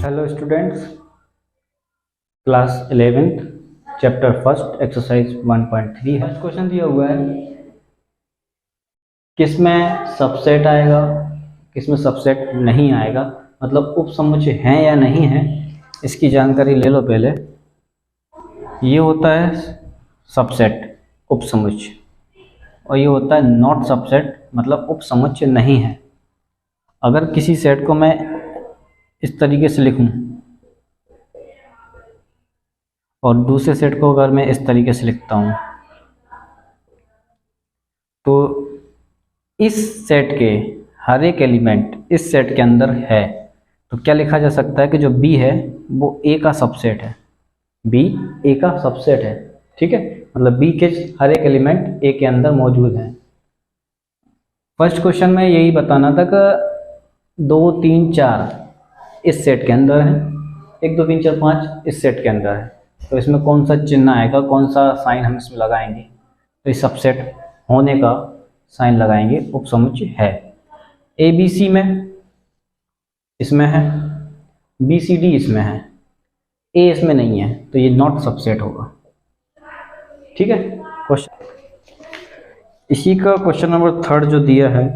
Hello students, class 11th chapter first exercise 1.3 है। Question दिया हुआ है किसमें सबसेट आएगा, किसमें सबसेट नहीं आएगा, मतलब उपसमुच्चय हैं या नहीं है, इसकी जानकारी ले लो पहले। ये होता है सबसेट उपसमुच्चय, और ये होता है नॉट सबसेट मतलब उपसमुच्चय नहीं है। अगर किसी सेट को मैं इस तरीके से लिखूं और दूसरे सेट को अगर मैं इस तरीके से लिखता हूं, तो इस सेट के हर एक एलिमेंट इस सेट के अंदर है, तो क्या लिखा जा सकता है कि जो बी है वो ए का सबसेट है। बी ए का सबसेट है, ठीक है, मतलब बी के हर एक एलिमेंट ए के अंदर मौजूद है। फर्स्ट क्वेश्चन में यही बताना था कि 2 3 4 इस सेट के अंदर है, 1 2 3 4 5 इस सेट के अंदर है, तो इसमें कौन सा चिन्ह आएगा, कौन सा साइन हम इसमें लगाएंगे, तो इस सबसेट होने का साइन लगाएंगे, उपसमुच्चय है। ए बी सी में इसमें है, बी सी डी इसमें है, ए इसमें नहीं है, तो ये नॉट सबसेट होगा, ठीक है। क्वेश्चन इसी का क्वेश्चन नंबर 3 जो दिया है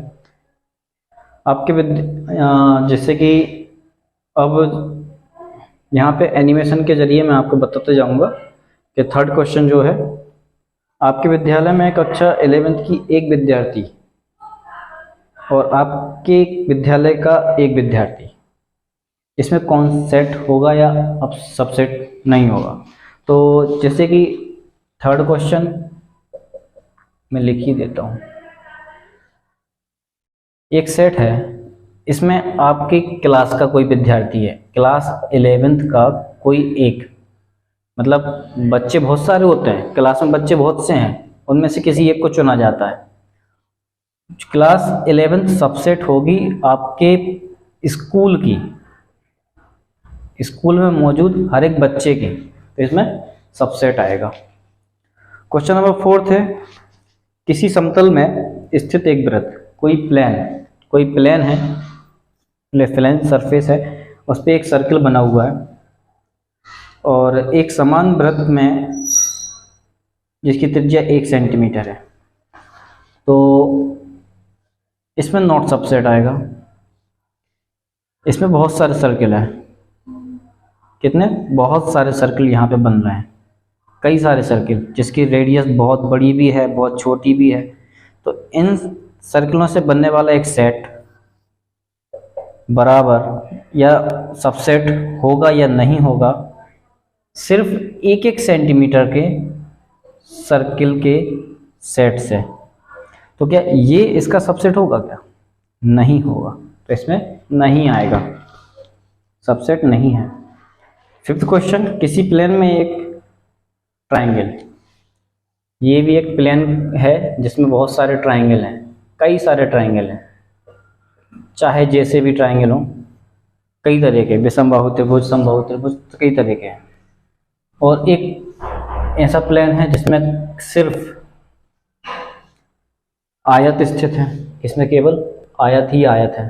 आपके जैसे कि अब यहाँ पे एनिमेशन के जरिए मैं आपको बताते जाऊंगा कि 3rd क्वेश्चन जो है, आपके विद्यालय में कक्षा 11th की एक विद्यार्थी और आपके विद्यालय का एक विद्यार्थी, इसमें कौन सेट होगा या अब सबसेट नहीं होगा। तो जैसे कि 3rd क्वेश्चन मैं लिख ही देता हूँ। एक सेट है, इसमें आपकी क्लास का कोई विद्यार्थी है, क्लास 11th का कोई एक, मतलब बच्चे बहुत सारे होते हैं, क्लास में बच्चे बहुत से हैं, उनमें से किसी एक को चुना जाता है। क्लास 11th सबसेट होगी आपके स्कूल की, स्कूल में मौजूद हर एक बच्चे की, तो इसमें सबसेट आएगा। क्वेश्चन नंबर 4 है, किसी समतल में स्थित एक वृत्त, कोई प्लेन है, प्लेन सरफेस है, उस पर एक सर्कल बना हुआ है और एक समान वृत्त में जिसकी त्रिज्या 1 सेंटीमीटर है, तो इसमें नॉट सबसेट आएगा। इसमें बहुत सारे सर्कल हैं, कितने, बहुत सारे सर्कल यहाँ पे बन रहे हैं, कई सारे सर्कल जिसकी रेडियस बहुत बड़ी भी है बहुत छोटी भी है, तो इन सर्कलों से बनने वाला एक सेट बराबर या सबसेट होगा या नहीं होगा, सिर्फ 1 सेंटीमीटर के सर्किल के सेट से। तो क्या ये इसका सबसेट होगा, क्या नहीं होगा, तो इसमें नहीं आएगा, सबसेट नहीं है। 5th क्वेश्चन, किसी प्लेन में एक ट्राइंगल, ये भी एक प्लेन है जिसमें बहुत सारे ट्राइंगल हैं, कई सारे ट्राइंगल हैं, चाहे जैसे भी ट्राइंगल हो, कई तरह के, विषमबाहु त्रिभुज, समबाहु त्रिभुज, कई तरह के हैं। और एक ऐसा प्लेन है जिसमें सिर्फ आयत स्थित है, इसमें केवल आयत ही आयत है,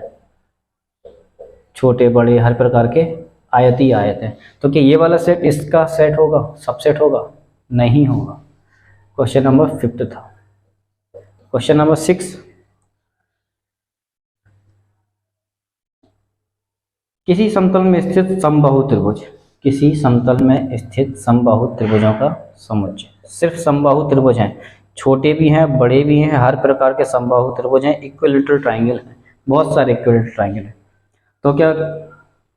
छोटे बड़े हर प्रकार के आयत ही आयत है, तो क्या ये वाला सेट इसका सेट होगा, सबसेट होगा, नहीं होगा। क्वेश्चन नंबर 5 था। क्वेश्चन नंबर 6, किसी समतल में स्थित समबाहु त्रिभुज, किसी समतल में स्थित समबाहु त्रिभुजों का समुच्चय, सिर्फ समबाहु त्रिभुज हैं, छोटे भी हैं बड़े भी हैं, हर प्रकार के समबाहु त्रिभुज हैं, इक्विलैटरल ट्राइंगल हैं, बहुत सारे इक्विलैटरल ट्राइंगल हैं। तो क्या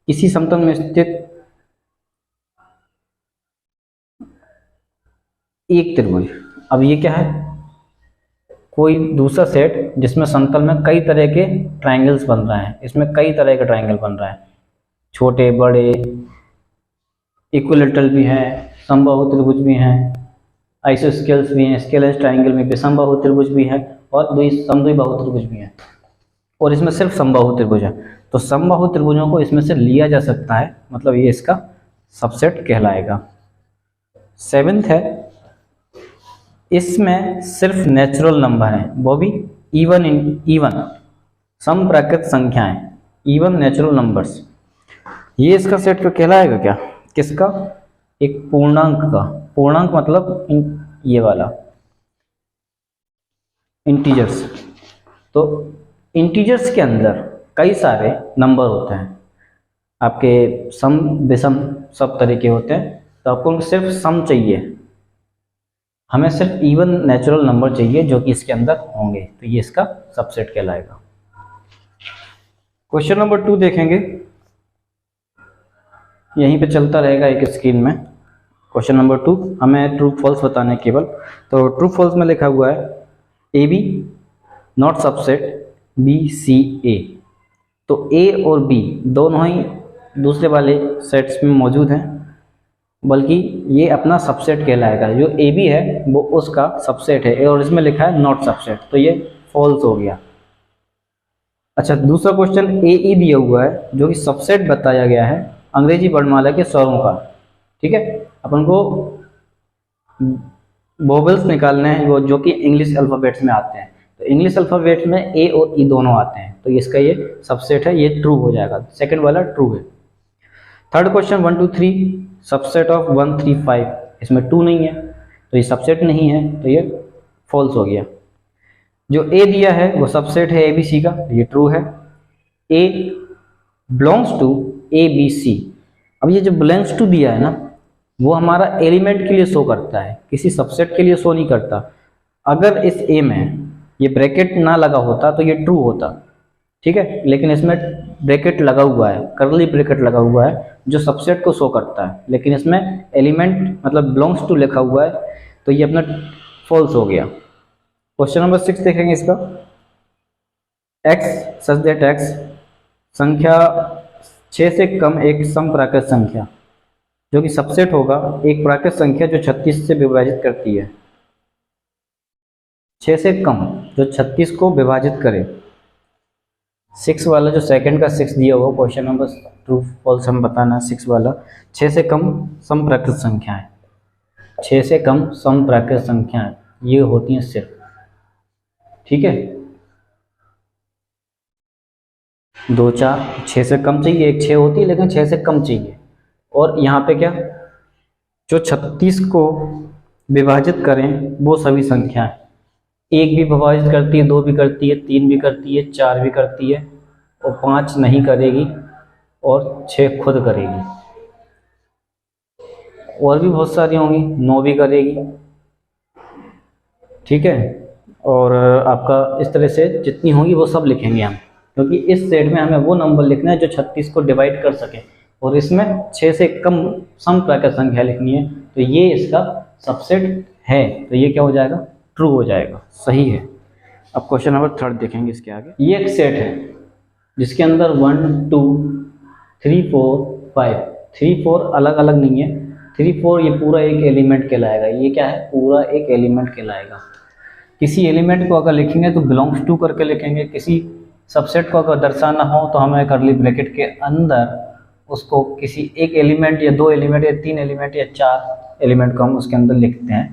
किसी समतल में स्थित एक त्रिभुज, अब ये क्या है, कोई दूसरा सेट जिसमें समतल में कई तरह के ट्राइंगल्स बन रहे हैं, इसमें कई तरह के ट्राइंगल बन रहे हैं, छोटे बड़े, इक्विलैटरल भी हैं, समबाहु त्रिभुज भी हैं, आइसोस्केल्स भी हैं, स्केलस ट्राइंगल में भी समबाहु त्रिभुज भी है और समद्विबाहु त्रिभुज भी है, और इसमें सिर्फ समबाहु त्रिभुज है, तो समबाहु त्रिभुजों को इसमें से लिया जा सकता है, मतलब ये इसका सबसेट कहलाएगा। 7th है, इसमें सिर्फ नेचुरल नंबर हैं, वो भी इवन सम प्राकृत संख्याएं, इवन नेचुरल नंबर्स, ये इसका सेट कहलाएगा क्या? किसका? एक पूर्णांक का। पूर्णांक मतलब ये वाला इंटीजर्स। तो इंटीजर्स के अंदर कई सारे नंबर होते हैं, आपके सम विषम सब तरह के होते हैं। तो आपको सिर्फ सम चाहिए, हमें सिर्फ इवन नेचुरल नंबर चाहिए जो कि इसके अंदर होंगे, तो ये इसका सबसेट कहलाएगा। क्वेश्चन नंबर 2 देखेंगे, यहीं पे चलता रहेगा एक स्क्रीन में। क्वेश्चन नंबर 2 हमें ट्रू फॉल्स बताने केवल। तो ट्रू फॉल्स में लिखा हुआ है A B not subset B C A. तो ए और बी दोनों ही दूसरे वाले सेट्स में मौजूद हैं, बल्कि ये अपना सबसेट कहलाएगा। जो ए बी है वो उसका सबसेट है, और इसमें लिखा है नॉट सबसेट, तो ये फॉल्स हो गया। अच्छा, दूसरा क्वेश्चन ए ई दिया हुआ है जो कि सबसेट बताया गया है अंग्रेजी वर्णमाला के स्वरों का। ठीक है, अपन को वोवेल्स निकालने हैं वो जो कि इंग्लिश अल्फ़ाबेट्स में आते हैं। तो इंग्लिश अल्फ़ाबेट में ए और ई दोनों आते हैं, तो इसका ये सबसेट है, ये ट्रू हो जाएगा। सेकंड वाला ट्रू है। थर्ड क्वेश्चन 1 2 3 सबसेट ऑफ 1 3 5, इसमें 2 नहीं है तो ये सबसेट नहीं है, तो ये फॉल्स हो गया। जो ए दिया है वो सबसेट है ए बी सी का, तो ये ट्रू है। A belongs to A B C. अब ये जो बिलोंग्स टू दिया है ना, वो हमारा एलिमेंट के लिए शो करता है, किसी सबसेट के लिए शो नहीं करता। अगर इस ए में ये ब्रैकेट ना लगा होता तो ये ट्रू होता। ठीक है, लेकिन इसमें ब्रैकेट लगा हुआ है, कर्ली ब्रैकेट लगा हुआ है जो सबसेट को शो करता है, लेकिन इसमें एलिमेंट मतलब बिलोंग्स टू लिखा हुआ है, तो ये अपना फॉल्स हो गया। क्वेश्चन नंबर 6 देखेंगे इसका। एक्स सच दैट एक्स संख्या 6 से कम एक समप्राकृत संख्या, जो कि सबसेट होगा एक प्राकृत संख्या जो 36 से विभाजित करती है। 6 से कम जो 36 को विभाजित करे। 6 वाला जो सेकंड का 6 दिया हुआ क्वेश्चन नंबर ट्रू फॉल्स हम बताना है। 6 वाला 6 से कम समप्राकृत संख्याएं, 6 से कम समप्राकृत संख्याएं ये होती हैं सिर्फ। ठीक है, 2 4 6 से कम चाहिए, एक 6 होती है लेकिन 6 से कम चाहिए। और यहाँ पे क्या, जो 36 को विभाजित करें वो सभी संख्याएं, 1 भी विभाजित करती है, 2 भी करती है, 3 भी करती है, 4 भी करती है, और 5 नहीं करेगी, और 6 खुद करेगी। और भी बहुत सारी होंगी, 9 भी करेगी। ठीक है, और आपका इस तरह से जितनी होंगी वो सब लिखेंगे हम, क्योंकि इस सेट में हमें वो नंबर लिखना है जो 36 को डिवाइड कर सके, और इसमें 6 से कम समप्राकृत संख्या लिखनी है, तो ये इसका सबसेट है, तो ये क्या हो जाएगा, ट्रू हो जाएगा, सही है। अब क्वेश्चन नंबर 3 देखेंगे इसके आगे। ये एक सेट है जिसके अंदर 1 2 3 4 5, 3 4 अलग अलग नहीं है, 3 4 ये पूरा एक एलिमेंट कहलाएगा। ये क्या है, पूरा एक एलिमेंट कहलाएगा। किसी एलिमेंट को अगर लिखेंगे तो बिलोंग्स टू करके लिखेंगे, किसी सबसेट को अगर दर्शाना हो तो हमें कर्ली ब्रैकेट के अंदर उसको किसी एक एलिमेंट या 2 एलिमेंट या 3 एलिमेंट या 4 एलिमेंट को हम उसके अंदर लिखते हैं।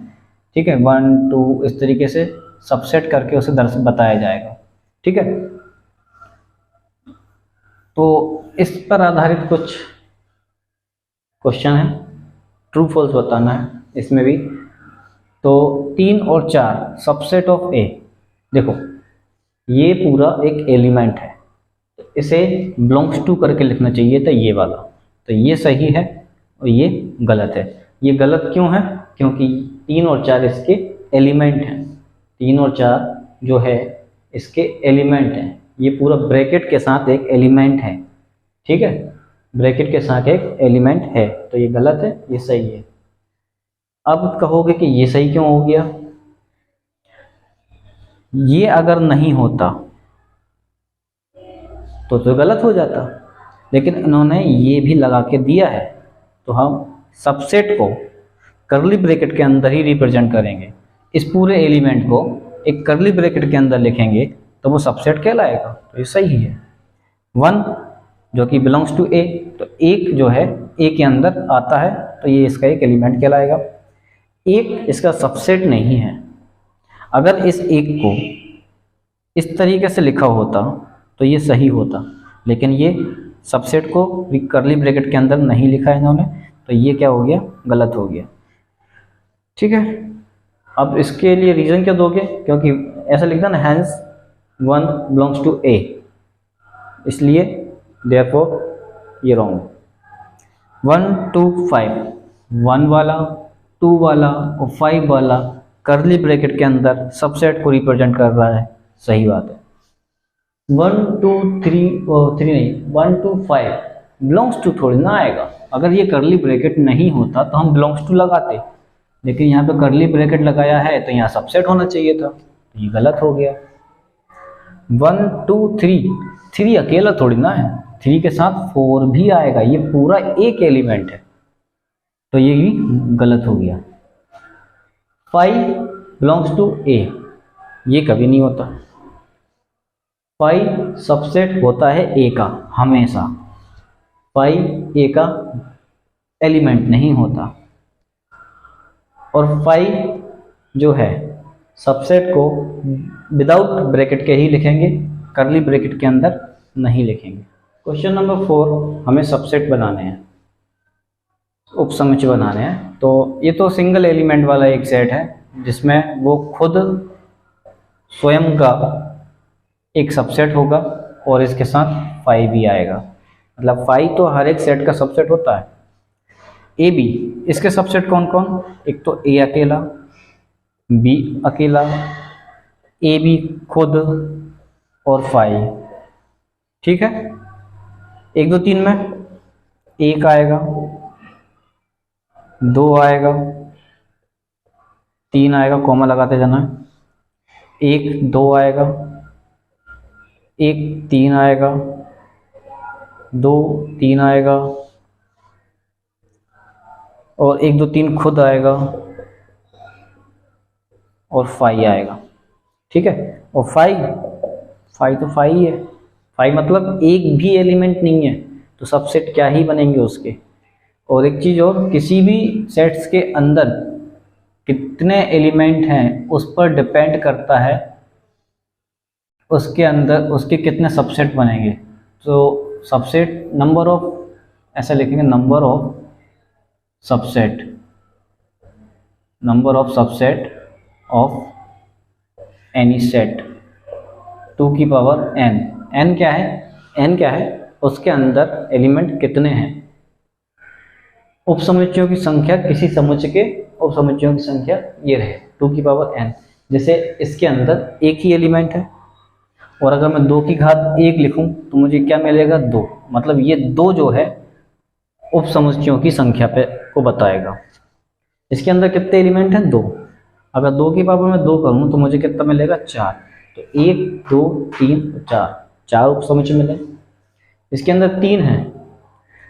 ठीक है, 1 2 इस तरीके से सबसेट करके उसे बताया जाएगा। ठीक है, तो इस पर आधारित कुछ क्वेश्चन है, ट्रू फॉल्स बताना है इसमें भी। तो 3 और 4 सबसेट ऑफ ए, देखो ये पूरा एक एलिमेंट है, तो इसे बिलोंग्स टू करके लिखना चाहिए था ये वाला, तो ये सही है और ये गलत है। ये गलत क्यों है, क्योंकि 3 और 4 इसके एलिमेंट हैं। 3 और 4 जो है इसके एलिमेंट हैं, ये पूरा ब्रैकेट के साथ एक एलिमेंट है। ठीक है, ब्रैकेट के साथ एक एलिमेंट है, तो ये गलत है, ये सही है। अब कहोगे कि ये सही क्यों हो गया, ये अगर नहीं होता तो गलत हो जाता, लेकिन इन्होंने ये भी लगा के दिया है, तो हम सबसेट को कर्ली ब्रैकेट के अंदर ही रिप्रेजेंट करेंगे। इस पूरे एलिमेंट को एक कर्ली ब्रैकेट के अंदर लिखेंगे तो वो सबसेट कहलाएगा, तो ये सही है। 1 जो कि बिलोंग्स टू ए, तो 1 जो है ए के अंदर आता है, तो ये इसका एक एलिमेंट कहलाएगा। 1 इसका सबसेट नहीं है। अगर इस 1 को इस तरीके से लिखा होता तो ये सही होता, लेकिन ये सबसेट को कर्ली ब्रैकेट के अंदर नहीं लिखा है इन्होंने, तो ये क्या हो गया, गलत हो गया। ठीक है, अब इसके लिए रीज़न क्या दोगे, क्योंकि ऐसा लिखता है ना, हैंस 1 बिलोंग्स टू ए, इसलिए देयरफॉर ये रॉन्ग है। 1 2 5, 1 वाला 2 वाला और 5 वाला कर्ली ब्रैकेट के अंदर सबसेट को रिप्रेजेंट कर रहा है, सही बात है। 1 2 3 और 3 नहीं, 1 2 5 बिलोंग्स टू थोड़ी ना आएगा। अगर ये कर्ली ब्रैकेट नहीं होता तो हम बिलोंग्स टू लगाते, लेकिन यहाँ पे कर्ली ब्रैकेट लगाया है तो यहाँ सबसेट होना चाहिए था, तो ये गलत हो गया। 1 2 3, 3 अकेला थोड़ी ना है, 3 के साथ 4 भी आएगा, ये पूरा एक एलिमेंट है, तो ये भी गलत हो गया। 5 बिलोंग्स टू ए, ये कभी नहीं होता। 5 सबसेट होता है ए का हमेशा, 5 ए का एलिमेंट नहीं होता। और 5 जो है सबसेट को विदाउट ब्रैकेट के ही लिखेंगे, कर्ली ब्रैकेट के अंदर नहीं लिखेंगे। क्वेश्चन नंबर 4, हमें सबसेट बनाने हैं, उपसमुच्चय बनाने हैं। तो ये तो सिंगल एलिमेंट वाला एक सेट है जिसमें वो खुद स्वयं का एक सबसेट होगा और इसके साथ 5 भी आएगा, मतलब 5 तो हर एक सेट का सबसेट होता है। ए बी, इसके सबसेट कौन कौन, एक तो ए अकेला, बी अकेला, ए बी खुद और 5। ठीक है, 1 2 3 में 1 आएगा, 2 आएगा, 3 आएगा, कॉमा लगाते जाना, 1 2 आएगा, 1 3 आएगा, 2 3 आएगा, और 1 2 3 खुद आएगा और 5 आएगा। ठीक है, और 5 तो 5 ही है, 5 मतलब एक भी एलिमेंट नहीं है, तो सबसेट क्या ही बनेंगे उसके। और एक चीज़ और, किसी भी सेट्स के अंदर कितने एलिमेंट हैं उस पर डिपेंड करता है उसके अंदर उसके कितने सबसेट बनेंगे। तो सबसेट नंबर ऑफ, ऐसा लिखेंगे number of subset, number of subset of any set 2 की पावर n। n क्या है, n क्या है, उसके अंदर एलिमेंट कितने हैं। उपसमुच्चयों की संख्या, किसी समुच्चय के उपसमुच्चयों की संख्या ये रहे 2 की पावर n। जैसे इसके अंदर एक ही एलिमेंट है, और अगर मैं 2 की घात 1 लिखूं तो मुझे क्या मिलेगा, 2, मतलब ये 2 जो है उपसमुच्चयों की संख्या पे को बताएगा। इसके अंदर कितने एलिमेंट हैं, 2। अगर 2 की पावर में 2 करूँ तो मुझे कितना मिलेगा, 4। तो 1 2 3 4 उपसमुच्चय मिले। इसके अंदर 3 है,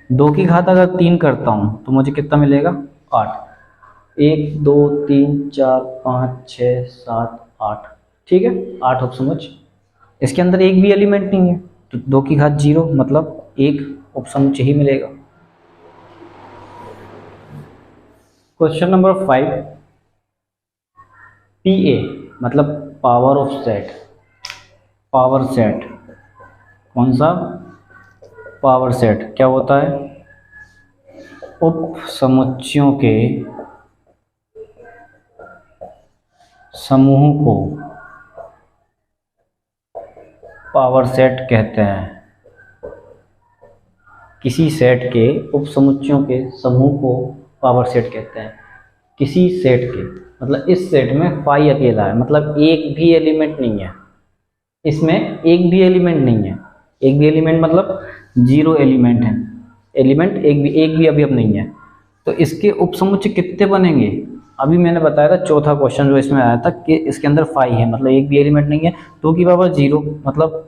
2 की घात अगर 3 करता हूँ तो मुझे कितना मिलेगा, 8। 1 2 3 4 5 6 7 8। ठीक है, 8 उपसमुच्चय। इसके अंदर एक भी एलिमेंट नहीं है, तो 2 की घात 0, मतलब एक उपसमुच्चय ही मिलेगा। क्वेश्चन नंबर 5, PA मतलब power of set, power set, कौन सा, पावर सेट क्या होता है, उपसमुच्चयों के समूह को पावर सेट कहते हैं। किसी सेट के उपसमुच्चयों के समूह को पावर सेट कहते हैं। किसी सेट के, मतलब इस सेट में 5 अकेला है, मतलब एक भी एलिमेंट नहीं है, इसमें एक भी एलिमेंट नहीं है। एक भी एलिमेंट मतलब 0 एलिमेंट है, एलिमेंट एक भी अभी अब नहीं है। तो इसके उपसमुच्चय कितने बनेंगे, अभी मैंने बताया था चौथा क्वेश्चन जो इसमें आया था कि इसके अंदर 5 है, मतलब एक भी एलिमेंट नहीं है, 2 की पावर 0, मतलब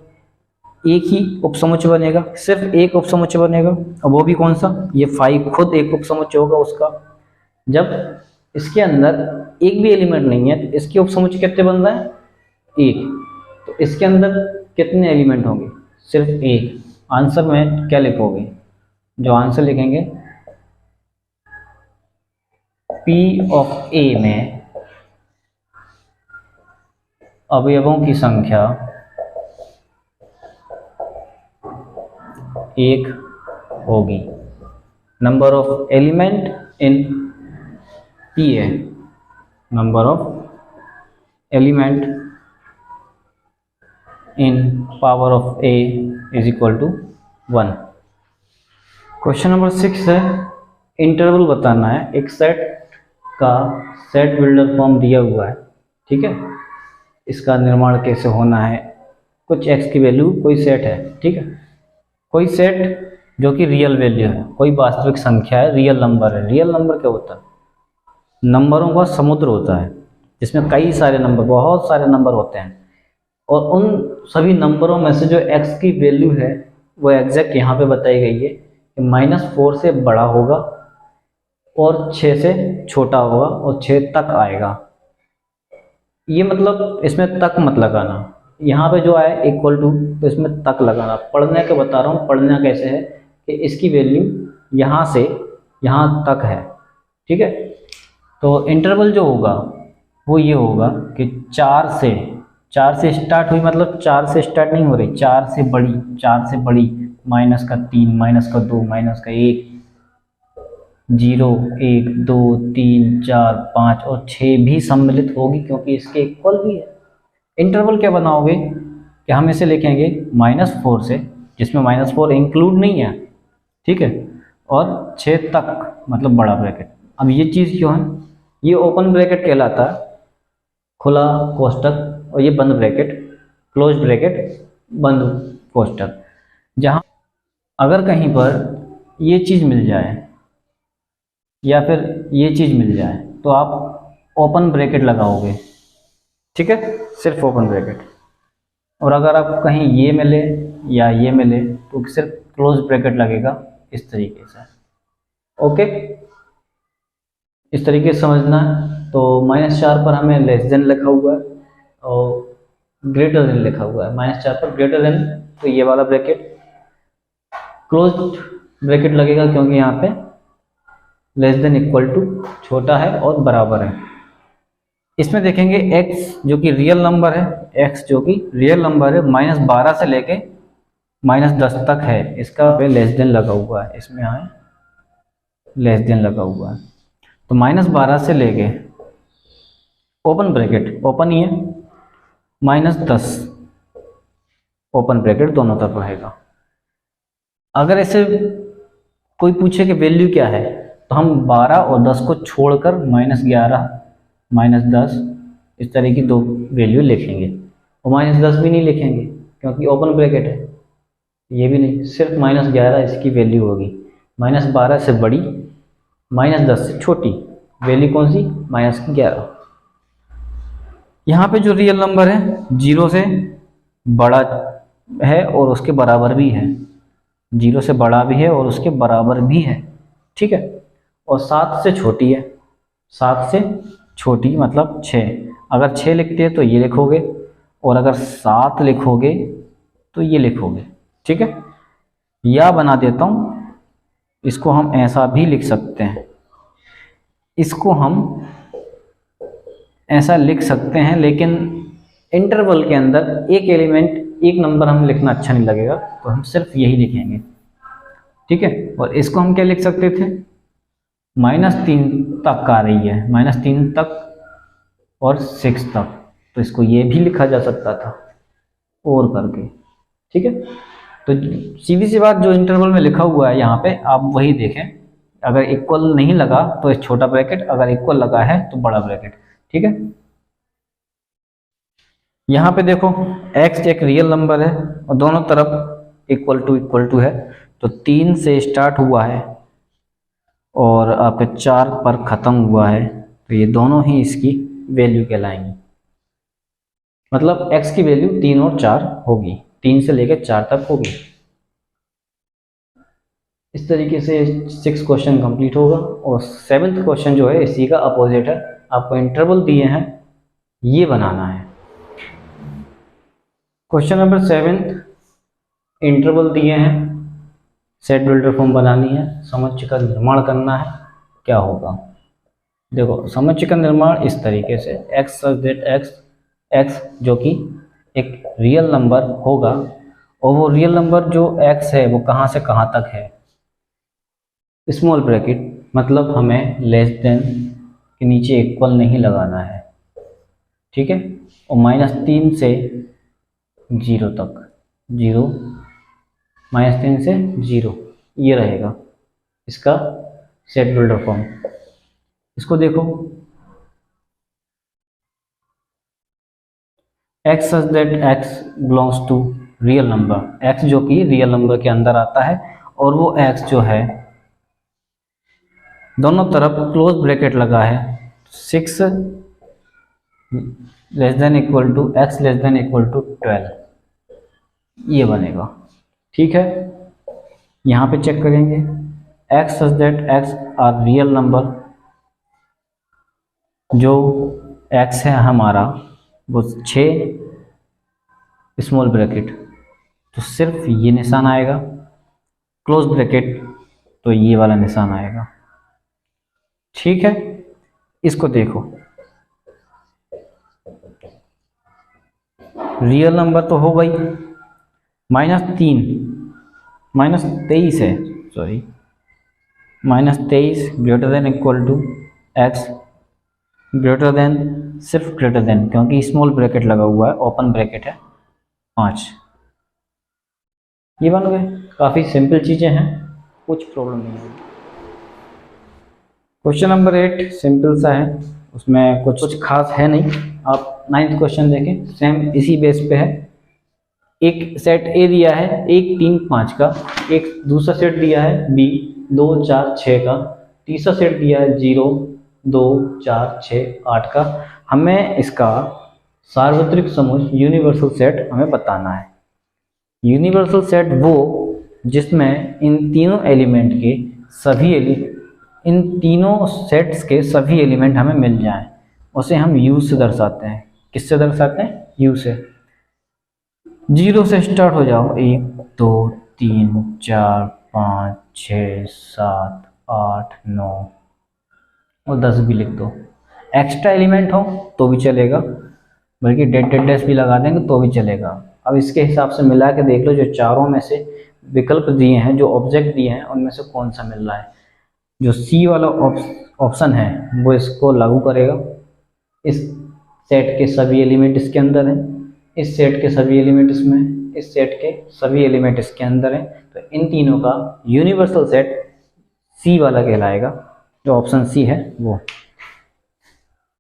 एक ही उपसमुच्चय बनेगा, सिर्फ एक उपसमुच्चय बनेगा, और वो भी कौन सा, ये 5 खुद एक उपसमुच्चय होगा उसका। जब इसके अंदर एक भी एलिमेंट नहीं है तो इसके उपसमुच्चय कितने बन रहा है, 1। तो इसके अंदर कितने एलिमेंट होंगे, सिर्फ 1। आंसर में क्या लिखोगे, जो आंसर लिखेंगे P ऑफ A में अवयवों की संख्या एक होगी। Number of element in P है, number of element in power of A is equal to 1। Question number 6 है, इंटरवल बताना है। एक सेट का सेट बिल्डर फॉर्म दिया हुआ है, ठीक है, इसका निर्माण कैसे होना है। कुछ x की वैल्यू कोई सेट है, ठीक है, कोई सेट जो कि रियल वैल्यू है, कोई वास्तविक संख्या है, रियल नंबर है। रियल नंबर क्या होता है? नंबरों का समुद्र होता है जिसमें कई सारे नंबर, बहुत सारे नंबर होते हैं, और उन सभी नंबरों में से जो x की वैल्यू है वो एग्जैक्ट यहाँ पे बताई गई है कि -4 से बड़ा होगा और 6 से छोटा होगा और 6 तक आएगा। ये मतलब इसमें तक मत लगाना, यहाँ पे जो आए इक्वल टू, तो इसमें तक लगाना। पढ़ने के बता रहा हूँ, पढ़ना कैसे है कि इसकी वैल्यू यहाँ से यहाँ तक है, ठीक है। तो इंटरवल जो होगा वो ये होगा कि 4 से स्टार्ट हुई, मतलब 4 से स्टार्ट नहीं हो रही, 4 से बड़ी, 4 से बड़ी, -3, -2, -1, 0, 1, 2, 3, 4, 5 और 6 भी सम्मिलित होगी क्योंकि इसके इक्वल भी है। इंटरवल क्या बनाओगे कि हम इसे लिखेंगे -4 से, जिसमें -4 इंक्लूड नहीं है, ठीक है, और 6 तक, मतलब बड़ा ब्रैकेट। अब ये चीज़ क्यों है? ये ओपन ब्रैकेट कहलाता है, खुला कोष्टक, और ये बंद ब्रैकेट, क्लोज ब्रैकेट, बंद कोष्टक। जहाँ अगर कहीं पर ये चीज़ मिल जाए या फिर ये चीज़ मिल जाए तो आप ओपन ब्रैकेट लगाओगे, ठीक है, सिर्फ ओपन ब्रैकेट। और अगर आपको कहीं ये मिले या ये मिले तो सिर्फ क्लोज ब्रैकेट लगेगा, इस तरीके से। ओके, इस तरीके से समझना है। तो -4 पर हमें लेस देन लिखा हुआ है और ग्रेटर देन लिखा हुआ है। -4 पर ग्रेटर देन, तो ये वाला ब्रैकेट क्लोज ब्रैकेट लगेगा क्योंकि यहाँ पे लेस देन इक्वल टू छोटा है और बराबर है। इसमें देखेंगे x जो कि रियल नंबर है, x जो कि रियल नंबर है, -12 से लेके -10 तक है, इसका पे लेस देन लगा हुआ है, इसमें यहाँ लेस देन लगा हुआ है। तो -12 से लेके ओपन ब्रैकेट, ओपन ही है, -10 ओपन ब्रैकेट दोनों तरफ रहेगा। अगर ऐसे कोई पूछे कि वैल्यू क्या है तो हम 12 और 10 को छोड़कर -11, -10 इस तरह की दो वैल्यू लिखेंगे, और -10 भी नहीं लिखेंगे क्योंकि ओपन ब्रैकेट है, ये भी नहीं, सिर्फ -11 इसकी वैल्यू होगी। -12 से बड़ी, -10 से छोटी, वैल्यू कौन सी? -11। यहाँ पे जो रियल नंबर है 0 से बड़ा है और उसके बराबर भी है, 0 से बड़ा भी है और उसके बराबर भी है, ठीक है, और 7 से छोटी है, 7 से छोटी मतलब 6। अगर 6 लिखते हैं तो ये लिखोगे, और अगर 7 लिखोगे तो ये लिखोगे, ठीक है। या बना देता हूँ, इसको हम ऐसा भी लिख सकते हैं, इसको हम ऐसा लिख सकते हैं, लेकिन इंटरवल के अंदर एक एलिमेंट, एक नंबर हम लिखना अच्छा नहीं लगेगा, तो हम सिर्फ यही लिखेंगे, ठीक है। और इसको हम क्या लिख सकते थे? -3 तक आ रही है, -3 तक और 6 तक, तो इसको ये भी लिखा जा सकता था और करके, ठीक है। तो सीधी सी बात, जो इंटरवल में लिखा हुआ है यहाँ पे आप वही देखें। अगर इक्वल नहीं लगा तो एक छोटा ब्रैकेट, अगर इक्वल लगा है तो बड़ा ब्रैकेट, ठीक है। यहाँ पे देखो x एक रियल नंबर है और दोनों तरफ इक्वल टू है, तो 3 से स्टार्ट हुआ है और आपके 4 पर ख़त्म हुआ है, तो ये दोनों ही इसकी वैल्यू कहलाएंगी। मतलब x की वैल्यू 3 और 4 होगी, 3 से लेकर 4 तक होगी। इस तरीके से 6 क्वेश्चन कंप्लीट होगा, और 7th क्वेश्चन जो है इसी का अपोजिट है। आपको इंटरवल दिए हैं, ये बनाना है। क्वेश्चन नंबर 7, इंटरवल दिए हैं, सेट बिल्डर फॉर्म बनानी है, समुच्चय का निर्माण करना है, क्या होगा। देखो समुच्चय का निर्माण इस तरीके से, x सच दैट x जो कि एक रियल नंबर होगा और वो रियल नंबर जो x है वो कहाँ से कहाँ तक है, स्मॉल ब्रैकेट, मतलब हमें लेस देन के नीचे इक्वल नहीं लगाना है, ठीक है। और -3 से 0 तक, 0 -3 से 0, ये रहेगा इसका सेट बिल्डर फॉर्म। इसको देखो, x such that x belongs to real number, x जो कि रियल नंबर के अंदर आता है, और वो x जो है दोनों तरफ क्लोज ब्रैकेट लगा है, 6 less than equal to x less than equal to 12, ये बनेगा, ठीक है। यहाँ पे चेक करेंगे, x such that x are real number, जो x है हमारा वो 6 स्मॉल ब्रैकेट, तो सिर्फ ये निशान आएगा, क्लोज ब्रैकेट तो ये वाला निशान आएगा, ठीक है। इसको देखो, रियल नंबर तो हो गई, -3 -23 है, sorry -23 greater than equal to x greater than, सिर्फ ग्रेटर देन क्योंकि स्मॉल ब्रैकेट लगा हुआ है, ओपन ब्रैकेट है 5, ये बन गए। काफ़ी सिंपल चीज़ें हैं, कुछ प्रॉब्लम नहीं है। क्वेश्चन नंबर 8 सिंपल सा है, उसमें कुछ खास है नहीं। आप 9th क्वेश्चन देखें, सेम इसी बेस पे है। एक सेट ए दिया है 1 3 5 का, एक दूसरा सेट दिया है बी 2 4 6 का, तीसरा सेट दिया है 0 2 4 6 8 का। हमें इसका सार्वत्रिक समूह यूनिवर्सल सेट हमें बताना है। यूनिवर्सल सेट वो जिसमें इन तीनों एलिमेंट के इन तीनों सेट्स के सभी एलिमेंट हमें मिल जाएं, उसे हम यू से दर्शाते हैं। किससे दर्शाते हैं? यू से। 0 से स्टार्ट हो जाओ, 1 2 3 4 5 6 7 8 9 और 10 भी लिख दो। एक्स्ट्रा एलिमेंट हो तो भी चलेगा, बल्कि डेड डैश भी लगा देंगे तो भी चलेगा। अब इसके हिसाब से मिला के देख लो, जो चारों में से विकल्प दिए हैं, जो ऑब्जेक्ट दिए हैं, उनमें से कौन सा मिल रहा है। जो सी वाला ऑप्शन है वो इसको लागू करेगा। इस सेट के सभी एलिमेंट इसके अंदर हैं, इस सेट के सभी एलिमेंट इसमें, इस सेट के सभी एलिमेंट इसके अंदर हैं, तो इन तीनों का यूनिवर्सल सेट सी वाला कहलाएगा, जो ऑप्शन सी है वो।